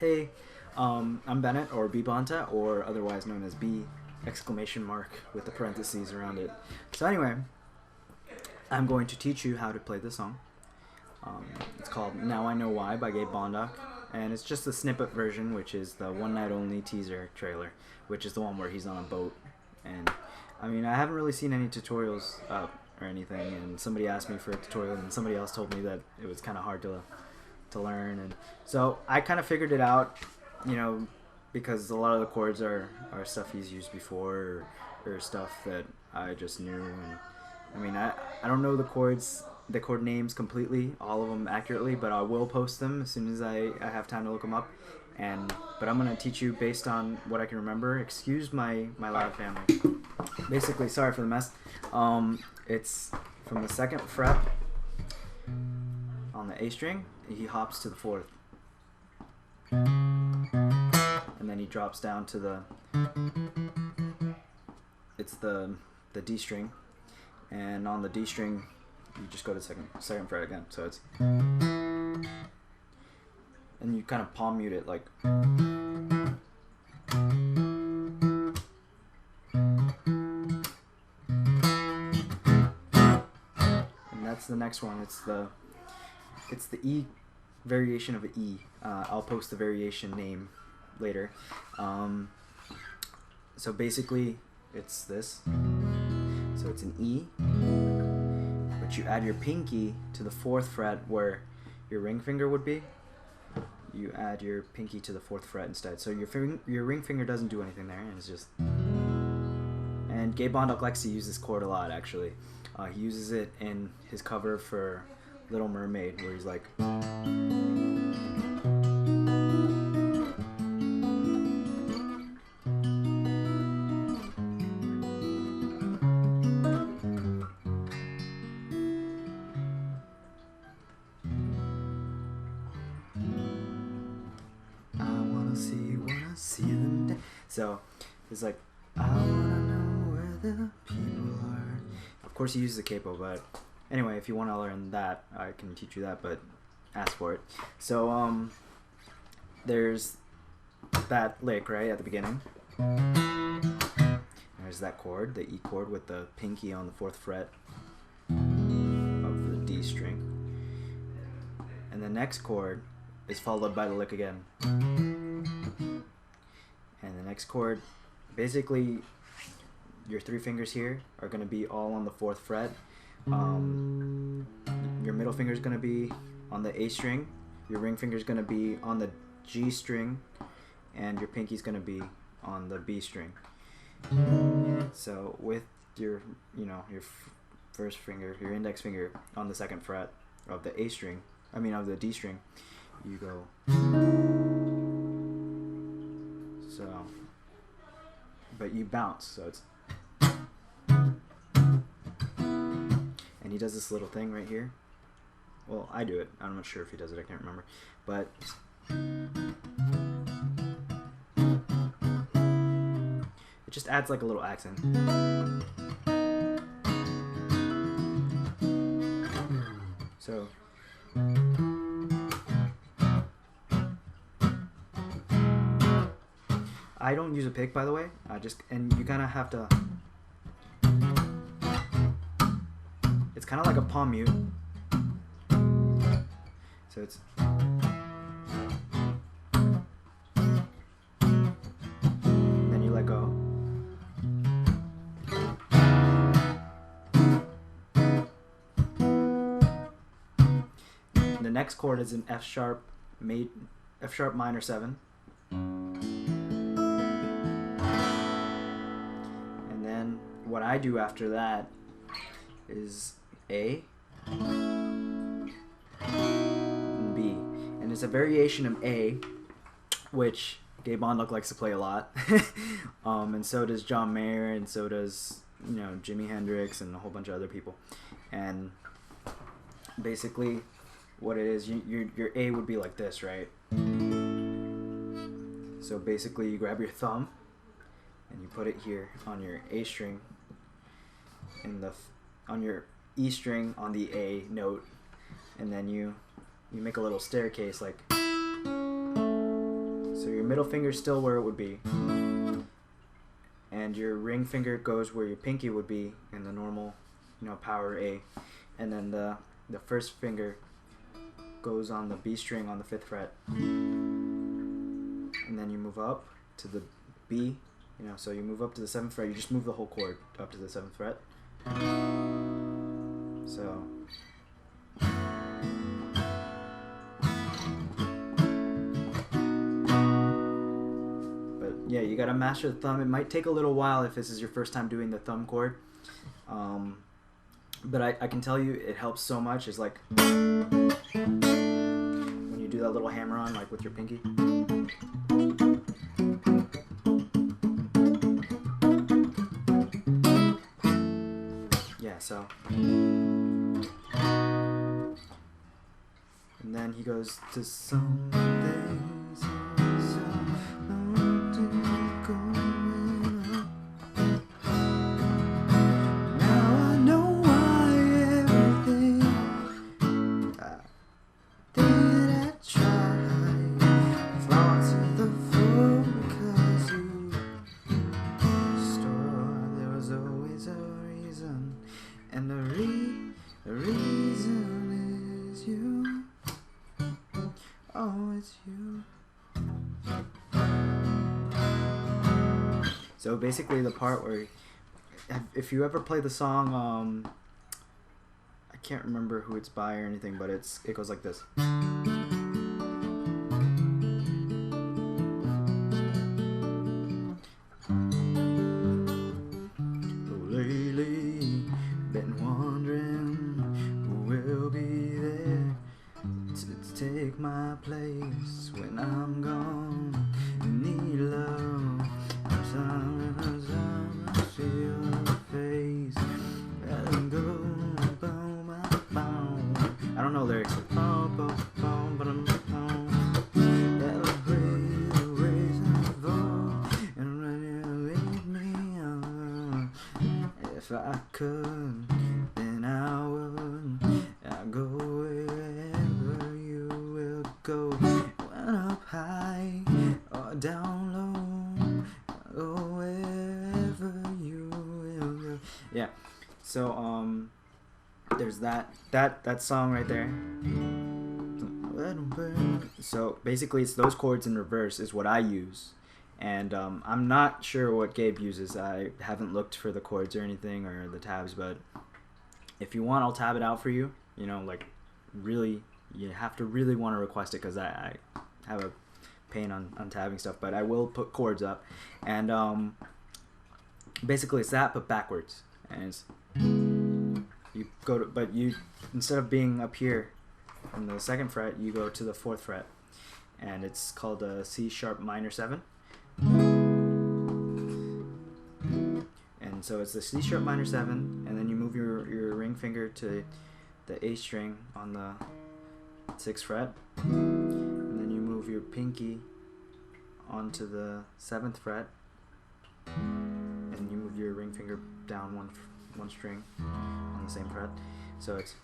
Hey, I'm Bennett, or B Bonta, or otherwise known as B exclamation mark with the parentheses around it. So anyway, I'm going to teach you how to play this song. It's called Now I Know Why by Gabe Bondoc, and it's just the snippet version, which is the one night only teaser trailer, which is the one where he's on a boat. And I mean, I haven't really seen any tutorials up or anything, and somebody asked me for a tutorial, and somebody else told me that it was kind of hard to learn, and so I kind of figured it out, you know, because a lot of the chords are stuff he's used before, or stuff that I just knew. And I mean, I don't know the chord names completely, all of them accurately, but I will post them as soon as I have time to look them up. But I'm gonna teach you based on what I can remember. Excuse my loud family. Basically, sorry for the mess. It's from the second fret on the A string, he hops to the fourth, and then he drops down to the D string, and on the D string you just go to second fret again. So it's, and you kind of palm mute it like, and that's the next one. It's the E variation of an E. I'll post the variation name later. So basically, it's this. So it's an E, but you add your pinky to the fourth fret where your ring finger would be. You add your pinky to the fourth fret instead. So your ring finger doesn't do anything there, and it's just. And Gabe Bondoc likes to use this chord a lot, actually. He uses it in his cover for Little Mermaid, where he's like, wanna see them dance. So he's like, I wanna know where the people are. Of course he uses a capo, but anyway, if you want to learn that, I can teach you that, but ask for it. So there's that lick right at the beginning. There's that chord, the E chord with the pinky on the fourth fret of the D string. And the next chord is followed by the lick again. And the next chord, basically your three fingers here are going to be all on the fourth fret. Your middle finger is going to be on the A string, your ring finger is going to be on the G string, and your pinky is going to be on the B string. So with your first finger, your index finger on the second fret of the A string, of the D string, you go. So, but you bounce, so it's. And he does this little thing right here. Well, I do it. I'm not sure if he does it. I can't remember. But it just adds like a little accent. So I don't use a pick, by the way. And you kind of have to. It's kind of like a palm mute. So it's. Then you let go. The next chord is an F sharp minor 7. And then what I do after that is A and B, and it's a variation of A, which Gabe Bondoc likes to play a lot. And so does John Mayer, and so does Jimi Hendrix, and a whole bunch of other people. And basically what it is, your A would be like this, right? So basically you grab your thumb and you put it here on your A string, and on your E string on the A note, and then you make a little staircase like, middle finger's still where it would be, and your ring finger goes where your pinky would be in the normal, power A, and then the first finger goes on the B string on the 5th fret, and then you move up to the B, so you move up to the 7th fret. You just move the whole chord up to the 7th fret. So. Yeah, you gotta master the thumb. It might take a little while if this is your first time doing the thumb chord. But I can tell you it helps so much. It's like when you do that little hammer on, like with your pinky. Yeah, so. And then he goes to some things. So basically the part where, if you ever play the song, I can't remember who it's by or anything, but it goes like this. Lately, been wondering who will be there to take my place when I'm gone. Need love. I feel her face. I don't know lyrics. If I could, then I would. I'd go wherever you will go. When up high or down low. Go wherever you will go. Yeah. So there's that song right there. So basically it's those chords in reverse is what I use. And I'm not sure what Gabe uses. I haven't looked for the chords or anything or the tabs, but if you want, I'll tab it out for you. Like really, you have to really want to request it because I have a pain on tabbing stuff, but I will put chords up. And basically it's that, but backwards. And it's, you go to, but you, instead of being up here on the 2nd fret, you go to the 4th fret. And it's called a C sharp minor 7. And so it's the C sharp minor 7, and then you move your ring finger to the A string on the 6th fret, and then you move your pinky onto the 7th fret, and you move your ring finger down one string on the same fret. So it's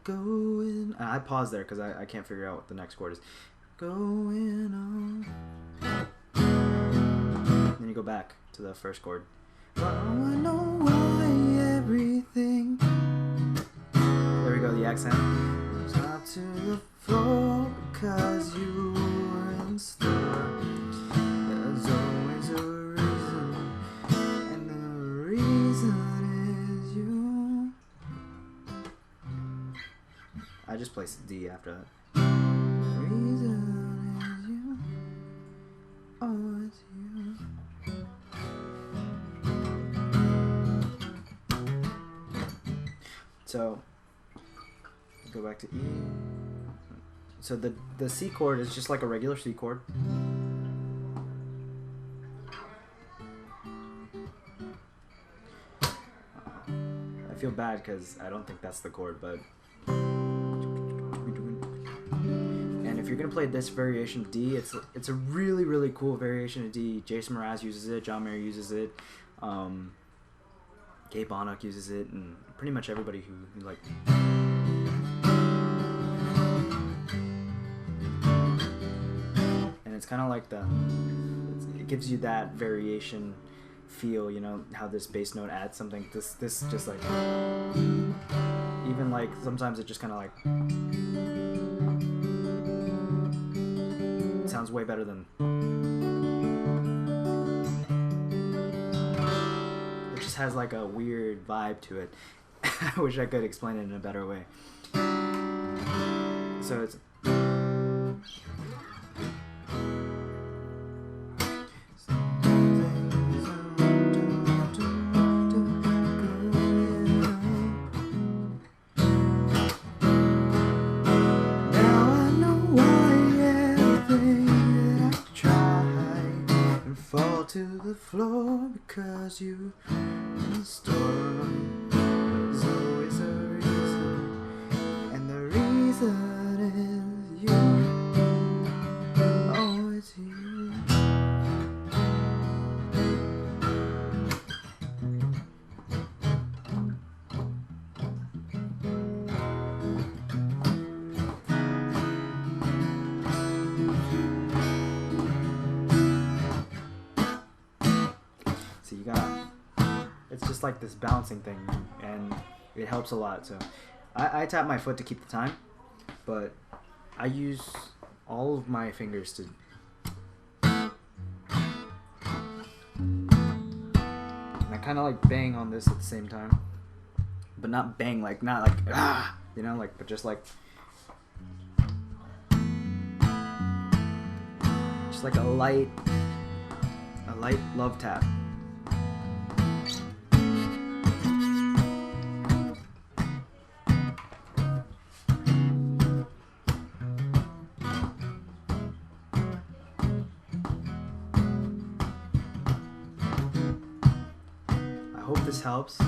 going. I pause there because I can't figure out what the next chord is. Going on. Then you go back to the first chord. Oh, I know why everything. There we go, the accent. Drop to the floor because you were in store. There's always a reason, and the reason is you. I just placed D after that. The reason is you. Oh, it's you. So go back to E. So the C chord is just like a regular C chord. I feel bad because I don't think that's the chord, but. And if you're gonna play this variation of D, it's a really cool variation of D. Jason Mraz uses it, John Mayer uses it, Gabe Bondoc uses it, and pretty much everybody who like. kind of like it gives you that variation feel, you know, how this bass note adds something. This just like, even like sometimes it just kind of like sounds way better than, it just has like a weird vibe to it. I wish I could explain it in a better way. So it's to the floor because you in the storm. There's always a reason, and the reason is you. Oh, it's you. So you got, it's just like this bouncing thing, and it helps a lot. So I tap my foot to keep the time, but I use all of my fingers to, and I kind of like bang on this at the same time, but not bang like, not like ah, you know, like, but just like a light love tap. I hope this helps.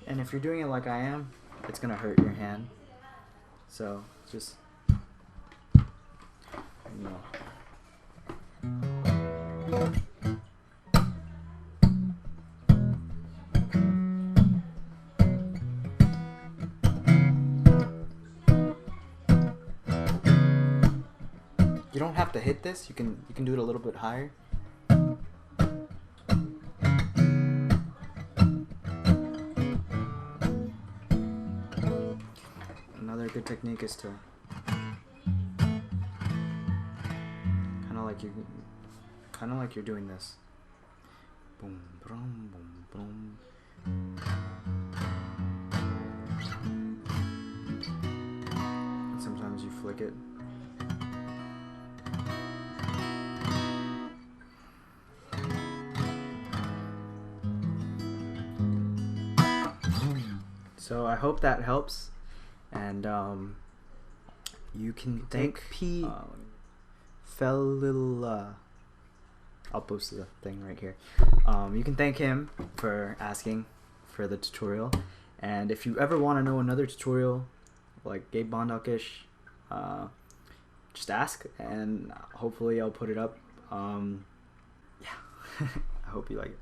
And if you're doing it like I am, it's gonna hurt your hand. So just, you know. You don't have to hit this. You can do it a little bit higher. Another good technique is to kind of like you're doing this. Boom, boom, boom, boom. And sometimes you flick it. So I hope that helps, and you can thank P. I'll post the thing right here. You can thank him for asking for the tutorial, and if you ever want to know another tutorial like Gabe Bondoc-ish, just ask, and hopefully I'll put it up. Yeah. I hope you like it.